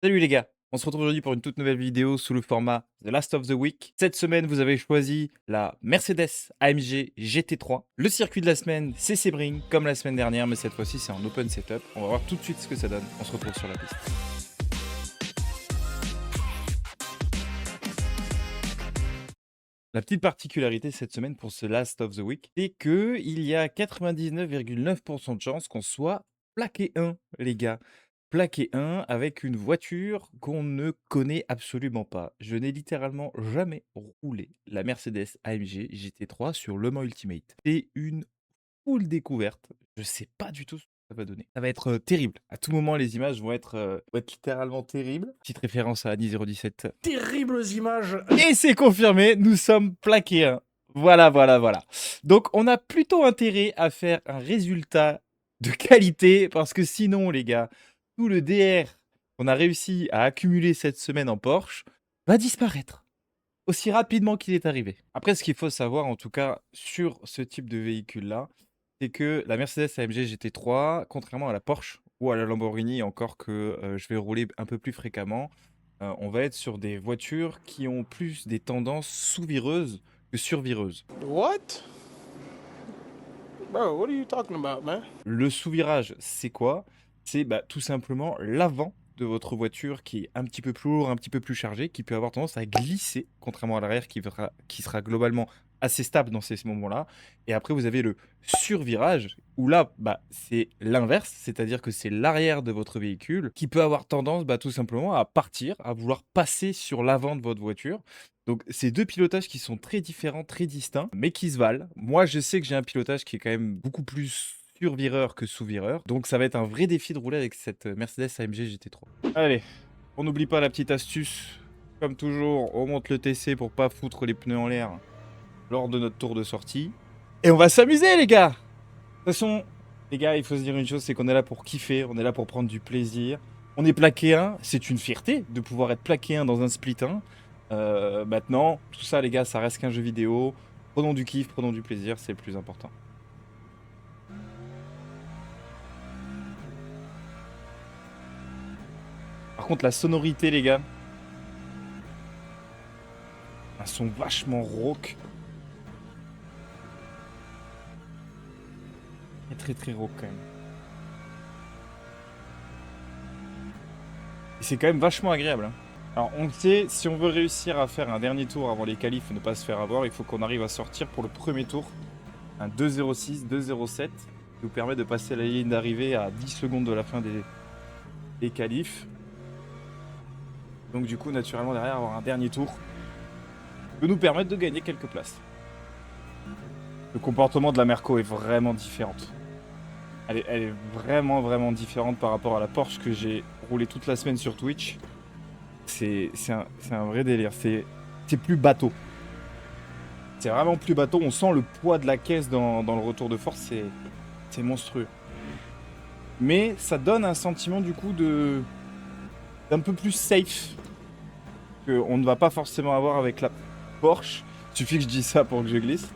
Salut les gars, on se retrouve aujourd'hui pour une toute nouvelle vidéo sous le format The Last of the Week. Cette semaine, vous avez choisi la Mercedes AMG GT3. Le circuit de la semaine, c'est Sebring, comme la semaine dernière, mais cette fois-ci, c'est en open setup. On va voir tout de suite ce que ça donne. On se retrouve sur la piste. La petite particularité cette semaine pour ce Last of the Week, c'est que il y a 99,9% de chances qu'on soit plaqué 1, les gars. Plaqué 1 avec une voiture qu'on ne connaît absolument pas. Je n'ai littéralement jamais roulé la Mercedes AMG GT3 sur Le Mans Ultimate. C'est une full découverte. Je sais pas du tout ce que ça va donner. Ça va être terrible. À tout moment, les images vont être littéralement terribles. Petite référence à Annie 017. Terribles images. Et c'est confirmé, nous sommes plaqués 1. Voilà, voilà, voilà. Donc, on a plutôt intérêt à faire un résultat de qualité parce que sinon, les gars, tout le DR qu'on a réussi à accumuler cette semaine en Porsche va disparaître aussi rapidement qu'il est arrivé. Après, ce qu'il faut savoir, en tout cas, sur ce type de véhicule-là, c'est que la Mercedes AMG GT3, contrairement à la Porsche ou à la Lamborghini, encore que je vais rouler un peu plus fréquemment, on va être sur des voitures qui ont plus des tendances sous-vireuses que sur-vireuses. What? Bro, what are you talking about, man? Le sous-virage, c'est quoi? C'est tout simplement l'avant de votre voiture qui est un petit peu plus lourd, un petit peu plus chargé, qui peut avoir tendance à glisser, contrairement à l'arrière qui sera globalement assez stable dans ces moments-là. Et après, vous avez le survirage, où là, c'est l'inverse, c'est-à-dire que c'est l'arrière de votre véhicule qui peut avoir tendance tout simplement à partir, à vouloir passer sur l'avant de votre voiture. Donc, c'est deux pilotages qui sont très différents, très distincts, mais qui se valent. Moi, je sais que j'ai un pilotage qui est quand même beaucoup plus survireur que sous-vireur. Donc, ça va être un vrai défi de rouler avec cette Mercedes AMG GT3. Allez, on n'oublie pas la petite astuce. Comme toujours, on monte le TC pour pas foutre les pneus en l'air lors de notre tour de sortie. Et on va s'amuser, les gars! De toute façon, les gars, il faut se dire une chose, c'est qu'on est là pour kiffer, on est là pour prendre du plaisir. On est plaqué 1, c'est une fierté de pouvoir être plaqué 1 dans un split 1. Maintenant, tout ça, les gars, ça reste qu'un jeu vidéo. Prenons du kiff, prenons du plaisir, c'est le plus important. Par contre, la sonorité, les gars, un son vachement rauque. Et très très rauque quand même. Et c'est quand même vachement agréable. Alors on le sait, si on veut réussir à faire un dernier tour avant les qualifs et ne pas se faire avoir, il faut qu'on arrive à sortir pour le premier tour un 2.06, 2.07 qui nous permet de passer la ligne d'arrivée à 10 secondes de la fin des qualifs. Donc du coup, naturellement, derrière, avoir un dernier tour peut nous permettre de gagner quelques places. Le comportement de la Merco est vraiment différente. Elle est vraiment, vraiment différente par rapport à la Porsche que j'ai roulé toute la semaine sur Twitch. C'est un vrai délire. C'est plus bateau. C'est vraiment plus bateau. On sent le poids de la caisse dans le retour de force. C'est monstrueux. Mais ça donne un sentiment du coup d'un peu plus safe qu'on ne va pas forcément avoir avec la Porsche. Il suffit que je dise ça pour que je glisse.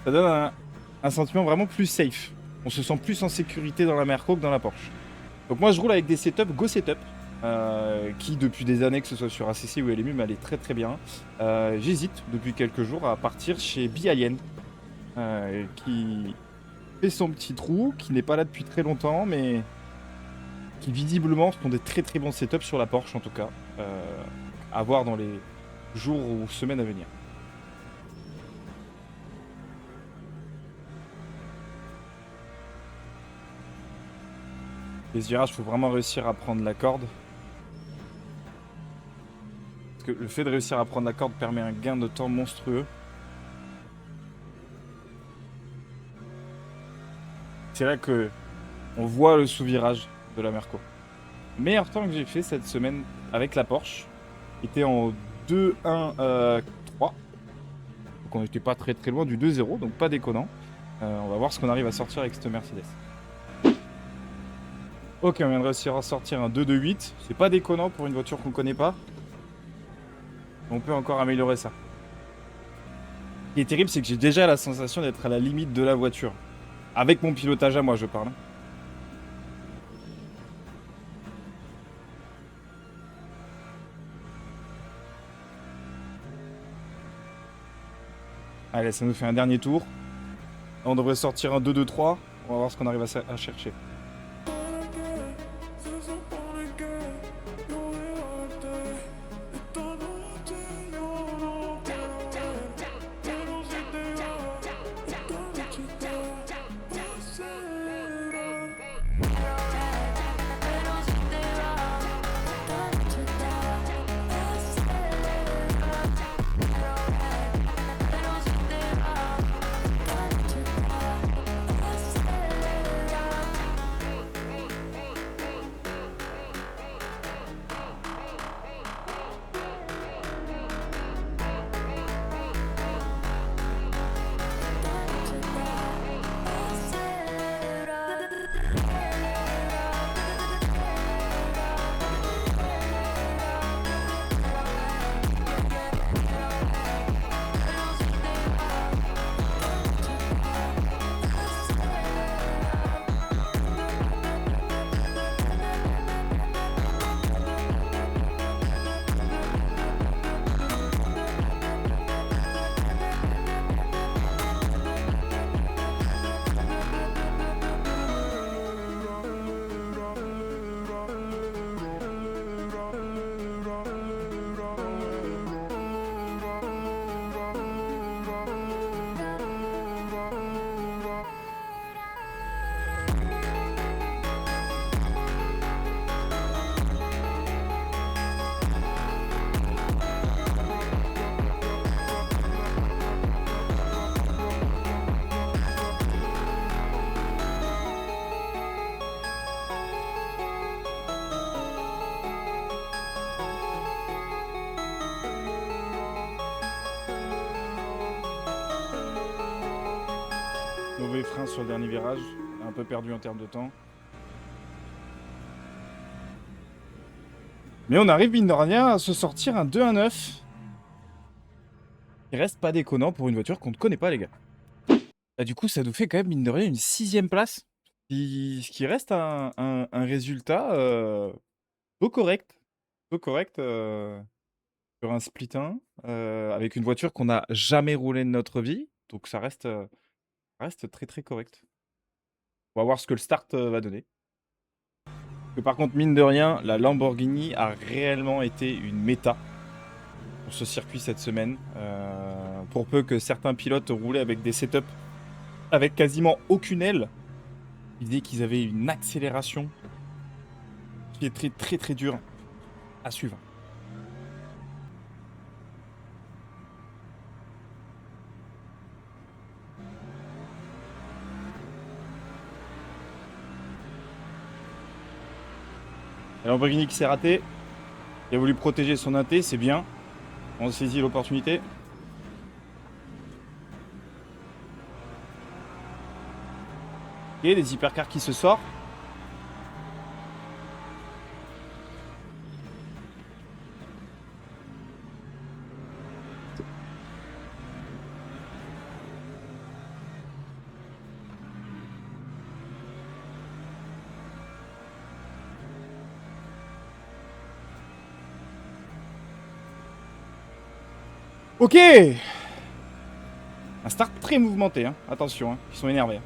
Ça donne un sentiment vraiment plus safe. On se sent plus en sécurité dans la Merco que dans la Porsche. Donc moi je roule avec des setups Go Setup. Qui depuis des années, que ce soit sur ACC ou LMU, m'allait très très bien. J'hésite depuis quelques jours à partir chez Bialien, qui fait son petit trou, qui n'est pas là depuis très longtemps, mais qui visiblement sont des très très bons setups sur la Porsche en tout cas, à voir dans les jours ou semaines à venir. Les virages, il faut vraiment réussir à prendre la corde. Parce que le fait de réussir à prendre la corde permet un gain de temps monstrueux. C'est là que on voit le sous-virage de la Merco. Le meilleur temps que j'ai fait cette semaine avec la Porsche était en 2-1-3. Donc on n'était pas très très loin du 2-0, donc pas déconnant. On va voir ce qu'on arrive à sortir avec cette Mercedes. Ok, on vient de réussir à sortir un 2-2-8. C'est pas déconnant pour une voiture qu'on connaît pas. On peut encore améliorer ça. Ce qui est terrible, c'est que j'ai déjà la sensation d'être à la limite de la voiture. Avec mon pilotage à moi, je parle. Allez, ça nous fait un dernier tour. On devrait sortir un 2-2-3. On va voir ce qu'on arrive à chercher. Mauvais frein sur le dernier virage, un peu perdu en termes de temps. Mais on arrive, mine de rien, à se sortir un 2-1-9. Il reste pas déconnant pour une voiture qu'on ne connaît pas, les gars. Bah, du coup, ça nous fait quand même, mine de rien, une 6ème place. Ce qui reste un résultat peu correct. Peu correct sur un split 1. Avec une voiture qu'on n'a jamais roulée de notre vie. Donc ça reste très très correct. On va voir ce que le start va donner. Que par contre, mine de rien, la Lamborghini a réellement été une méta pour ce circuit cette semaine. Pour peu que certains pilotes roulaient avec des setups avec quasiment aucune aile, ils disaient qu'ils avaient une accélération qui est très très très dure à suivre. La Lamborghini qui s'est ratée, il a voulu protéger son inté, c'est bien. On saisit l'opportunité. Et des hypercars qui se sortent. Ok. Un start très mouvementé, hein. Attention, hein. Ils sont énervés.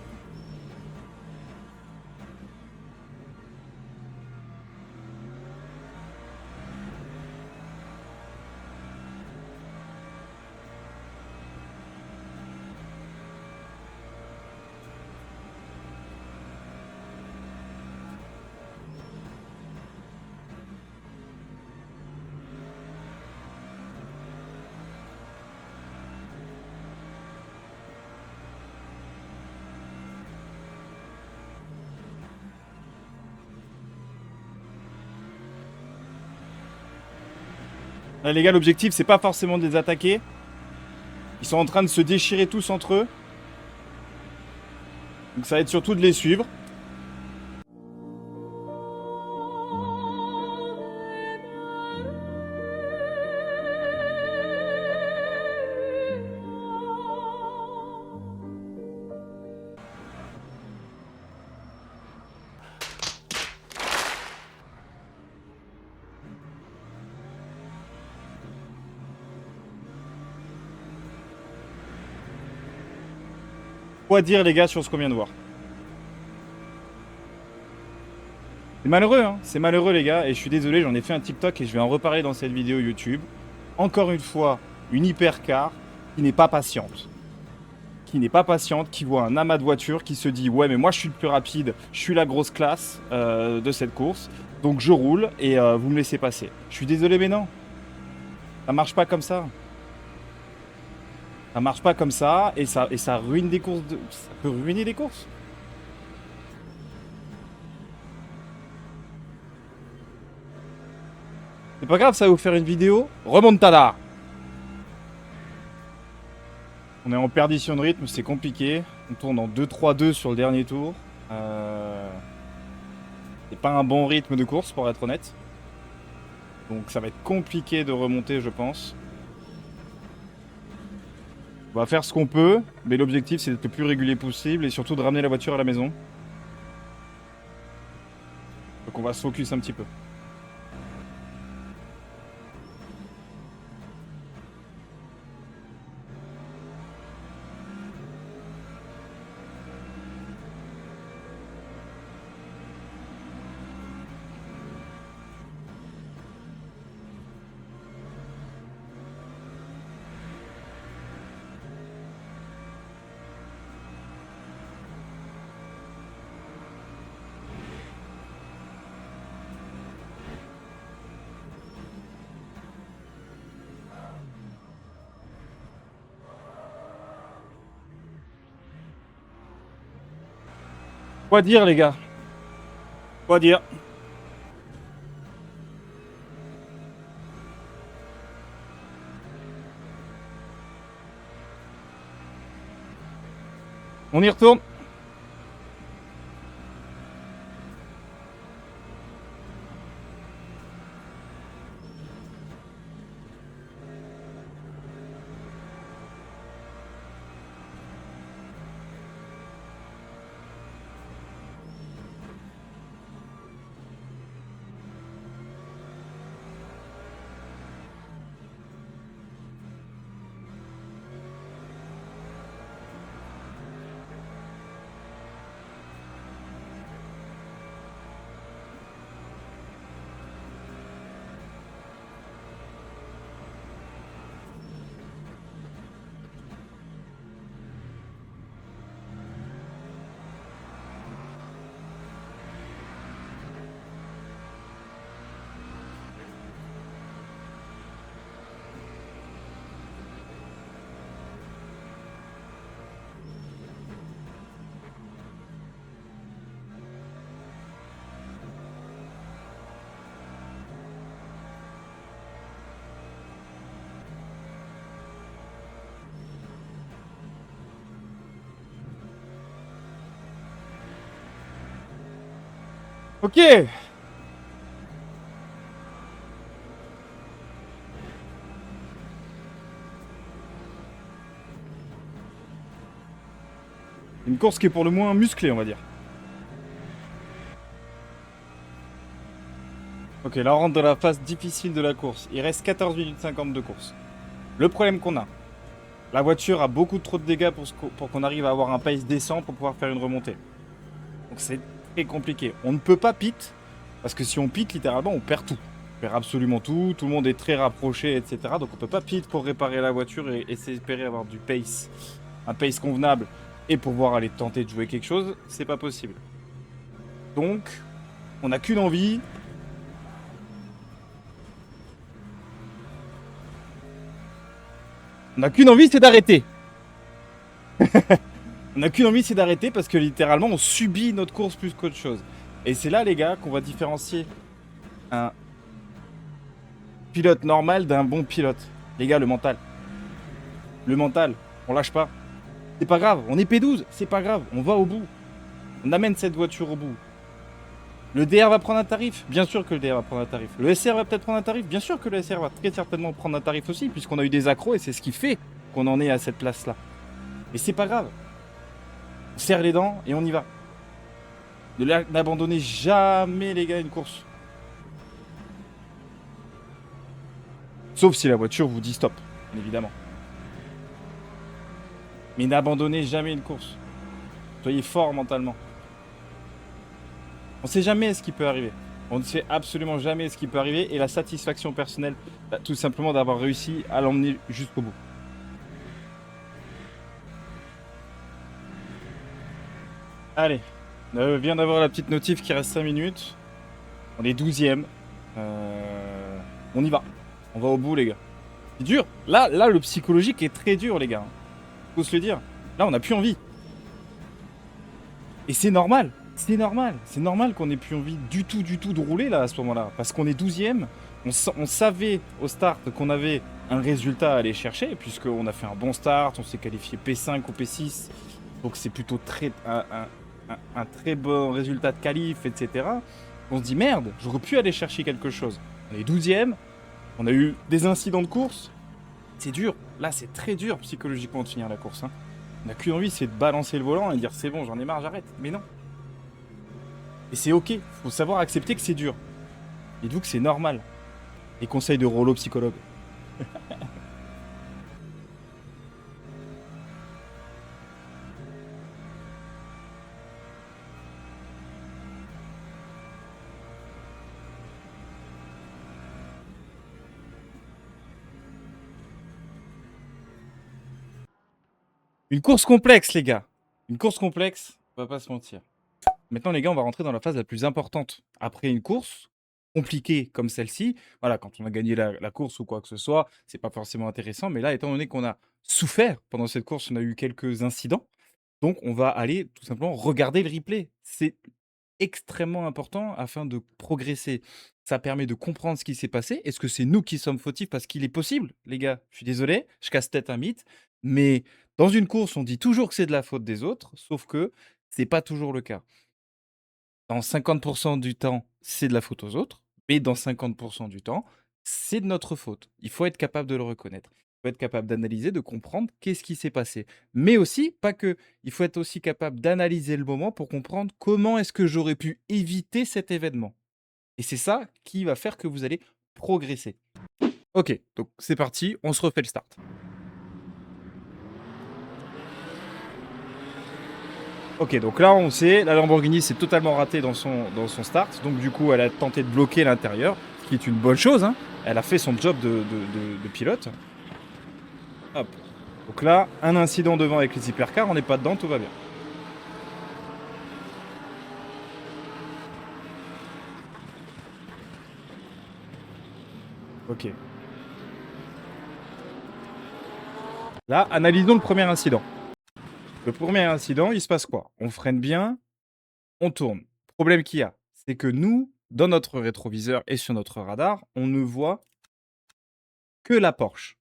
Là, les gars, l'objectif, c'est pas forcément de les attaquer. Ils sont en train de se déchirer tous entre eux. Donc ça va être surtout de les suivre. Quoi dire les gars sur ce qu'on vient de voir? C'est malheureux, hein. C'est malheureux les gars, et je suis désolé, j'en ai fait un TikTok et je vais en reparler dans cette vidéo YouTube. Encore une fois, une hypercar qui n'est pas patiente. Qui voit un amas de voitures, qui se dit ouais mais moi je suis le plus rapide, je suis la grosse classe de cette course, donc je roule et vous me laissez passer. Je suis désolé mais non, ça marche pas comme ça. Ça marche pas comme ça et ça ruine des courses, ça peut ruiner des courses. C'est pas grave, ça va vous faire une vidéo. Remontada. On est en perdition de rythme, c'est compliqué. On tourne en 2-3-2 sur le dernier tour. C'est pas un bon rythme de course pour être honnête. Donc ça va être compliqué de remonter je pense. On va faire ce qu'on peut, mais l'objectif c'est d'être le plus régulier possible et surtout de ramener la voiture à la maison. Donc on va se focus un petit peu. Quoi dire les gars? Quoi dire? On y retourne. Ok. Une course qui est pour le moins musclée, on va dire. Ok, là on rentre dans la phase difficile de la course. Il reste 14 minutes 50 de course. Le problème qu'on a, la voiture a beaucoup trop de dégâts pour qu'on arrive à avoir un pace décent pour pouvoir faire une remontée. Donc c'est très compliqué. On ne peut pas pit, parce que si on pit, littéralement, on perd tout. On perd absolument tout, tout le monde est très rapproché, etc. Donc on peut pas pit pour réparer la voiture et espérer avoir du pace. Un pace convenable. Et pouvoir aller tenter de jouer quelque chose, c'est pas possible. Donc, on n'a qu'une envie. On n'a qu'une envie, c'est d'arrêter. On n'a qu'une envie, c'est d'arrêter parce que littéralement, on subit notre course plus qu'autre chose. Et c'est là, les gars, qu'on va différencier un pilote normal d'un bon pilote. Les gars, le mental. Le mental, on lâche pas. C'est pas grave, on est P12, c'est pas grave, on va au bout. On amène cette voiture au bout. Le DR va prendre un tarif, bien sûr que le DR va prendre un tarif. Le SR va peut-être prendre un tarif, bien sûr que le SR va très certainement prendre un tarif aussi, puisqu'on a eu des accros et c'est ce qui fait qu'on en est à cette place-là. Mais c'est pas grave. On serre les dents et on y va. N'abandonnez jamais, les gars, une course. Sauf si la voiture vous dit stop, bien évidemment. Mais n'abandonnez jamais une course. Soyez fort mentalement. On sait jamais ce qui peut arriver. On ne sait absolument jamais ce qui peut arriver. Et la satisfaction personnelle, bah, tout simplement d'avoir réussi à l'emmener jusqu'au bout. Allez, on vient d'avoir la petite notif qui reste 5 minutes. On est 12e. On y va. On va au bout, les gars. C'est dur. Là, le psychologique est très dur, les gars. Faut se le dire. Là, on n'a plus envie. Et c'est normal. C'est normal. C'est normal qu'on n'ait plus envie du tout de rouler, là, à ce moment-là. Parce qu'on est 12e. On savait au start qu'on avait un résultat à aller chercher, puisqu'on a fait un bon start. On s'est qualifié P5 ou P6. Donc, c'est plutôt un très bon résultat de qualif, etc. On se dit, merde, j'aurais pu aller chercher quelque chose. On est 12e. On a eu des incidents de course. C'est dur. Là, c'est très dur psychologiquement de finir la course. Hein. On n'a qu'une envie, c'est de balancer le volant et dire c'est bon, j'en ai marre, j'arrête. Mais non. Et c'est ok. Faut savoir accepter que c'est dur. Et donc, c'est normal. Les conseils de Rollo psychologue. Une course complexe, les gars. Une course complexe, on va pas se mentir. Maintenant, les gars, on va rentrer dans la phase la plus importante. Après une course compliquée comme celle-ci, voilà, quand on a gagné la course ou quoi que ce soit, c'est pas forcément intéressant. Mais là, étant donné qu'on a souffert pendant cette course, on a eu quelques incidents. Donc, on va aller tout simplement regarder le replay. C'est extrêmement important afin de progresser. Ça permet de comprendre ce qui s'est passé. Est-ce que c'est nous qui sommes fautifs? Parce qu'il est possible, les gars, je suis désolé, je casse peut-être un mythe, mais dans une course, on dit toujours que c'est de la faute des autres, sauf que c'est pas toujours le cas. Dans 50% du temps, c'est de la faute aux autres, mais dans 50% du temps, c'est de notre faute. Il faut être capable de le reconnaître. Il faut être capable d'analyser, de comprendre qu'est-ce qui s'est passé. Mais aussi, pas que, il faut être aussi capable d'analyser le moment pour comprendre comment est-ce que j'aurais pu éviter cet événement. Et c'est ça qui va faire que vous allez progresser. Ok, donc c'est parti, on se refait le start. Ok, donc là on sait, la Lamborghini s'est totalement ratée dans son start, donc du coup elle a tenté de bloquer l'intérieur, ce qui est une bonne chose, hein. Elle a fait son job de pilote. Hop. Donc là, un incident devant avec les hypercars, on n'est pas dedans, tout va bien. Ok. Là, analysons le premier incident. Le premier incident, il se passe quoi? On freine bien, on tourne. Problème qu'il y a, c'est que nous, dans notre rétroviseur et sur notre radar, on ne voit que la Porsche.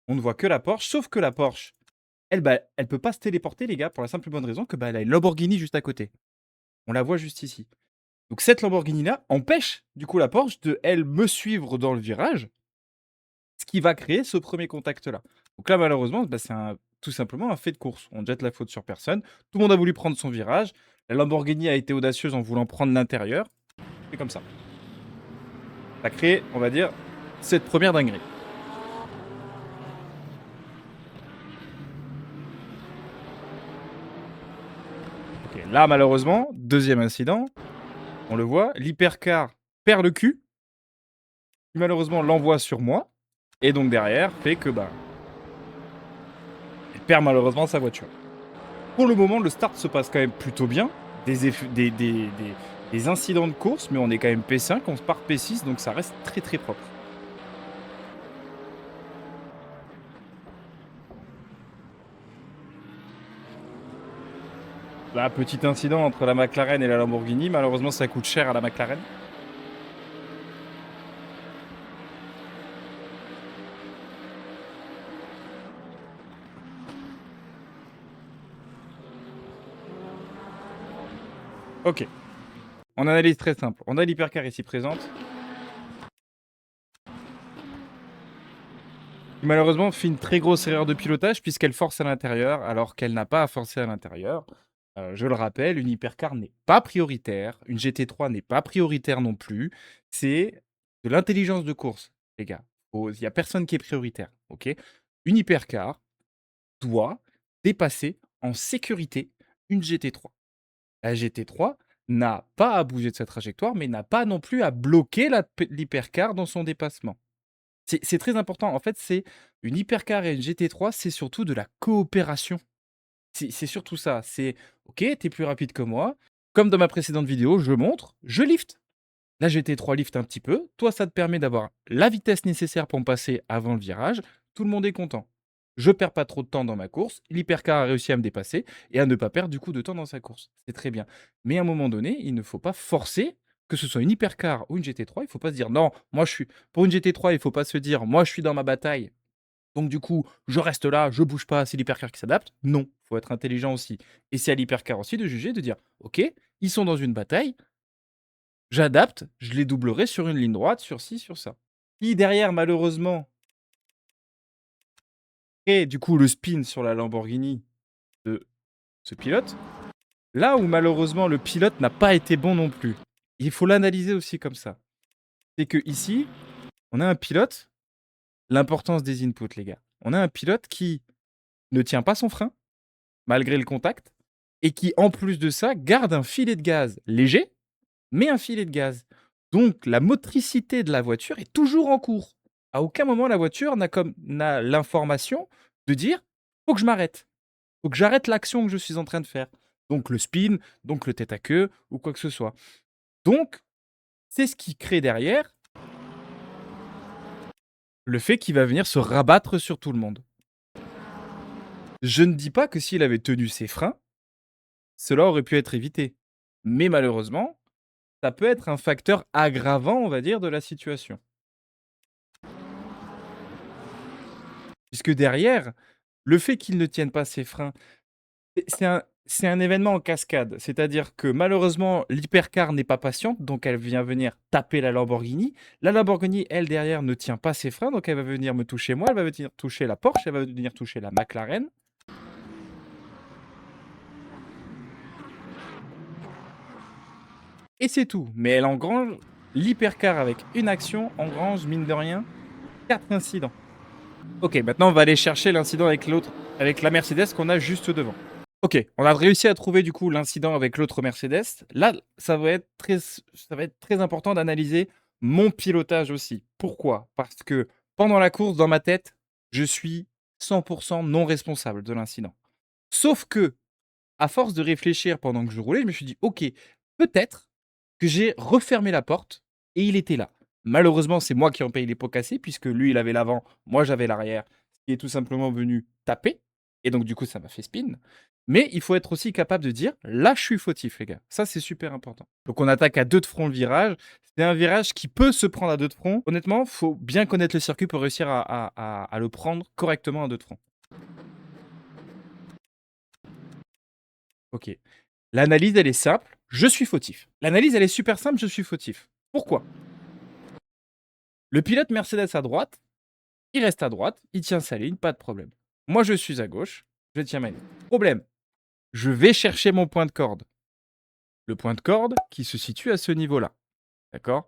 On ne voit que la Porsche, sauf que la Porsche, elle, bah, elle peut pas se téléporter, les gars, pour la simple et bonne raison que bah, elle a une Lamborghini juste à côté. On la voit juste ici. Donc cette Lamborghini-là empêche du coup la Porsche de, elle, me suivre dans le virage, ce qui va créer ce premier contact-là. Donc là, malheureusement, bah, c'est tout simplement un fait de course. On jette la faute sur personne. Tout le monde a voulu prendre son virage. La Lamborghini a été audacieuse en voulant prendre l'intérieur. C'est comme ça. Ça crée, on va dire, cette première dinguerie. Ok, là, malheureusement, deuxième incident. On le voit, l'hypercar perd le cul. Qui malheureusement l'envoie sur moi. Et donc derrière, fait que bah, elle perd malheureusement sa voiture. Pour le moment, le start se passe quand même plutôt bien. Des incidents de course, mais on est quand même P5, on se part P6, donc ça reste très très propre. Là, petit incident entre la McLaren et la Lamborghini. Malheureusement, ça coûte cher à la McLaren. Ok. On analyse très simple. On a l'hypercar ici présente. Qui malheureusement fait une très grosse erreur de pilotage puisqu'elle force à l'intérieur alors qu'elle n'a pas à forcer à l'intérieur. Je le rappelle, une hypercar n'est pas prioritaire. Une GT3 n'est pas prioritaire non plus. C'est de l'intelligence de course, les gars. Il n'y a personne qui est prioritaire. Ok. Une hypercar doit dépasser en sécurité une GT3. La GT3 n'a pas à bouger de sa trajectoire, mais n'a pas non plus à bloquer l'hypercar dans son dépassement. C'est très important. En fait, c'est une hypercar et une GT3, c'est surtout de la coopération. C'est surtout ça. C'est OK, t'es plus rapide que moi. Comme dans ma précédente vidéo, je montre, je lift. La GT3 lift un petit peu. Toi, ça te permet d'avoir la vitesse nécessaire pour me passer avant le virage. Tout le monde est content. Je perds pas trop de temps dans ma course. L'hypercar a réussi à me dépasser et à ne pas perdre du coup de temps dans sa course. C'est très bien. Mais à un moment donné, il ne faut pas forcer, que ce soit une hypercar ou une GT3. Il ne faut pas se dire non, moi je suis. Pour une GT3, il ne faut pas se dire moi je suis dans ma bataille. Donc du coup, je reste là, je bouge pas, c'est l'hypercar qui s'adapte. Non, il faut être intelligent aussi. Et c'est à l'hypercar aussi de juger, de dire ok, ils sont dans une bataille, j'adapte, je les doublerai sur une ligne droite, sur ci, sur ça. Si derrière, malheureusement, et du coup le spin sur la Lamborghini de ce pilote, là où malheureusement le pilote n'a pas été bon non plus. Il faut l'analyser aussi comme ça. C'est que ici, on a un pilote, l'importance des inputs, les gars. On a un pilote qui ne tient pas son frein, malgré le contact, et qui, en plus de ça, garde un filet de gaz léger, mais un filet de gaz. Donc, la motricité de la voiture est toujours en cours. À aucun moment, la voiture n'a l'information de dire faut que je m'arrête. Faut que j'arrête l'action que je suis en train de faire. Donc, le spin, donc le tête à queue, ou quoi que ce soit. Donc, c'est ce qui crée derrière le fait qu'il va venir se rabattre sur tout le monde. Je ne dis pas que s'il avait tenu ses freins, cela aurait pu être évité. Mais malheureusement, ça peut être un facteur aggravant, on va dire, de la situation. Puisque derrière, le fait qu'il ne tienne pas ses freins, c'est un événement en cascade. C'est-à-dire que malheureusement, l'hypercar n'est pas patiente, donc elle vient venir taper la Lamborghini. La Lamborghini, elle, derrière, ne tient pas ses freins, donc elle va venir me toucher moi, elle va venir toucher la Porsche, elle va venir toucher la McLaren. Et c'est tout. Mais elle engrange, l'hypercar avec une action engrange, mine de rien, 4 incidents. Ok, maintenant on va aller chercher l'incident avec l'autre, avec la Mercedes qu'on a juste devant. Ok, on a réussi à trouver du coup l'incident avec l'autre Mercedes. Là, ça va être très important d'analyser mon pilotage aussi. Pourquoi? Parce que pendant la course, dans ma tête, je suis 100% non responsable de l'incident. Sauf que, à force de réfléchir pendant que je roulais, je me suis dit, ok, peut-être que j'ai refermé la porte et il était là. Malheureusement, c'est moi qui en paye les pots cassés, puisque lui, il avait l'avant, moi, j'avais l'arrière, qui est tout simplement venu taper. Et donc, du coup, ça m'a fait spin. Mais il faut être aussi capable de dire, là, je suis fautif, les gars. Ça, c'est super important. Donc, on attaque à 2 de front le virage. C'est un virage qui peut se prendre à 2 de front. Honnêtement, il faut bien connaître le circuit pour réussir à le prendre correctement à 2 de front. Ok. L'analyse, elle est simple. Je suis fautif. L'analyse, elle est super simple. Je suis fautif. Pourquoi? Le pilote Mercedes à droite, il reste à droite, il tient sa ligne, pas de problème. Moi, je suis à gauche, je tiens ma ligne. Problème, je vais chercher mon point de corde. Le point de corde qui se situe à ce niveau-là. D'accord?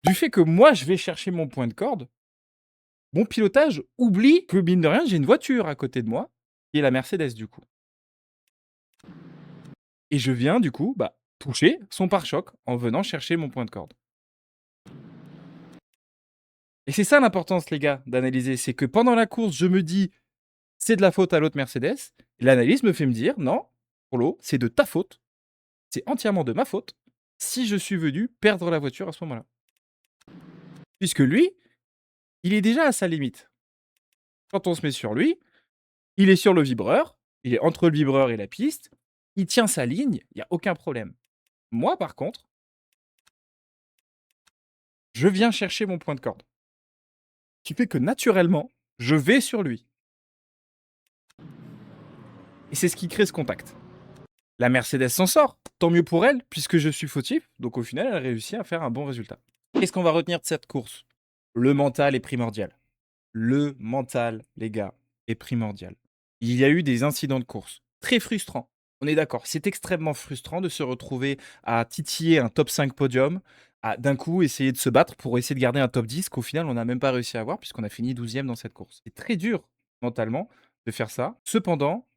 Du fait que moi, je vais chercher mon point de corde, mon pilotage oublie que, mine de rien, j'ai une voiture à côté de moi, qui est la Mercedes, du coup. Et je viens, du coup, toucher son pare-choc en venant chercher mon point de corde. Et c'est ça l'importance, les gars, d'analyser. C'est que pendant la course, je me dis, c'est de la faute à l'autre Mercedes. Et l'analyse me fait me dire, non, Polo, c'est de ta faute. C'est entièrement de ma faute si je suis venu perdre la voiture à ce moment-là. Puisque lui, il est déjà à sa limite. Quand on se met sur lui, il est sur le vibreur, il est entre le vibreur et la piste, il tient sa ligne, il n'y a aucun problème. Moi, par contre, je viens chercher mon point de corde. Ce qui fait que naturellement, je vais sur lui. Et c'est ce qui crée ce contact. La Mercedes s'en sort, tant mieux pour elle, puisque je suis fautif, donc au final, elle a réussi à faire un bon résultat. Qu'est-ce qu'on va retenir de cette course? Le mental est primordial. Le mental, les gars, est primordial. Il y a eu des incidents de course très frustrants. On est d'accord, c'est extrêmement frustrant de se retrouver à titiller un top 5 podium, à d'un coup essayer de se battre pour essayer de garder un top 10 qu'au final on n'a même pas réussi à avoir puisqu'on a fini 12e dans cette course. C'est très dur mentalement de faire ça. Cependant,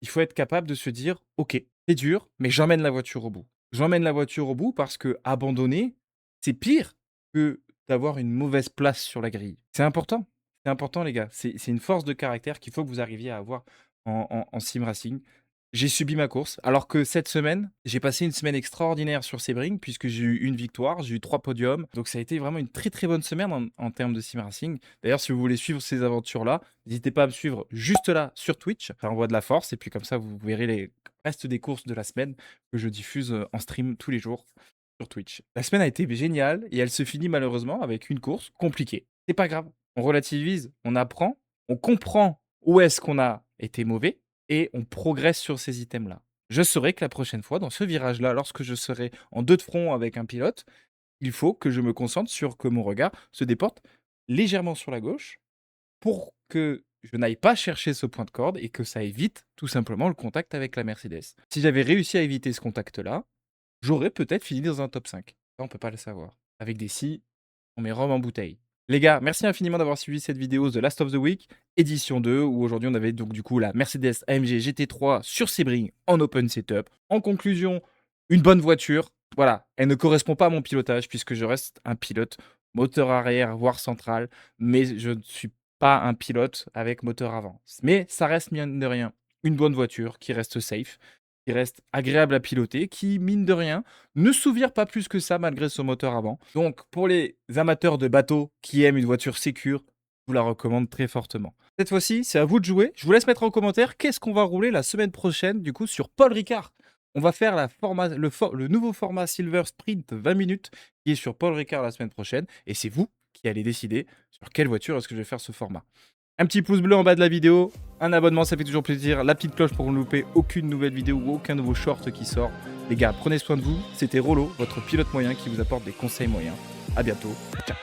il faut être capable de se dire ok, c'est dur, mais j'emmène la voiture au bout. J'emmène la voiture au bout parce que abandonner, c'est pire que d'avoir une mauvaise place sur la grille. C'est important les gars. C'est une force de caractère qu'il faut que vous arriviez à avoir en sim racing. J'ai subi ma course, alors que cette semaine, j'ai passé une semaine extraordinaire sur Sebring, puisque j'ai eu une victoire, j'ai eu 3 podiums. Donc ça a été vraiment une très très bonne semaine en termes de sim racing. D'ailleurs, si vous voulez suivre ces aventures-là, n'hésitez pas à me suivre juste là sur Twitch. Ça envoie de la force, et puis comme ça, vous verrez les restes des courses de la semaine que je diffuse en stream tous les jours sur Twitch. La semaine a été géniale, et elle se finit malheureusement avec une course compliquée. C'est pas grave, on relativise, on apprend, on comprend où est-ce qu'on a été mauvais, et on progresse sur ces items-là. Je saurai que la prochaine fois, dans ce virage-là, lorsque je serai en 2 de front avec un pilote, il faut que je me concentre sur que mon regard se déporte légèrement sur la gauche pour que je n'aille pas chercher ce point de corde et que ça évite tout simplement le contact avec la Mercedes. Si j'avais réussi à éviter ce contact-là, j'aurais peut-être fini dans un top 5. Ça, on peut pas le savoir. Avec des si, on met rhum en bouteille. Les gars, merci infiniment d'avoir suivi cette vidéo The Last of the Week, édition 2, où aujourd'hui on avait donc du coup la Mercedes AMG GT3 sur Sebring en open setup. En conclusion, une bonne voiture. Voilà, elle ne correspond pas à mon pilotage puisque je reste un pilote moteur arrière, voire central, mais je ne suis pas un pilote avec moteur avant. Mais ça reste, mine de rien, une bonne voiture qui reste safe, qui reste agréable à piloter, qui, mine de rien, ne s'ouvre pas plus que ça malgré son moteur avant. Donc, pour les amateurs de bateaux qui aiment une voiture sécure, je vous la recommande très fortement. Cette fois-ci, c'est à vous de jouer. Je vous laisse mettre en commentaire qu'est-ce qu'on va rouler la semaine prochaine, du coup, sur Paul Ricard. On va faire le nouveau format Silver Sprint 20 minutes qui est sur Paul Ricard la semaine prochaine. Et c'est vous qui allez décider sur quelle voiture est-ce que je vais faire ce format. Un petit pouce bleu en bas de la vidéo, un abonnement, ça fait toujours plaisir, la petite cloche pour ne louper aucune nouvelle vidéo ou aucun nouveau short qui sort. Les gars, prenez soin de vous, c'était Rollo, votre pilote moyen qui vous apporte des conseils moyens. A bientôt, ciao.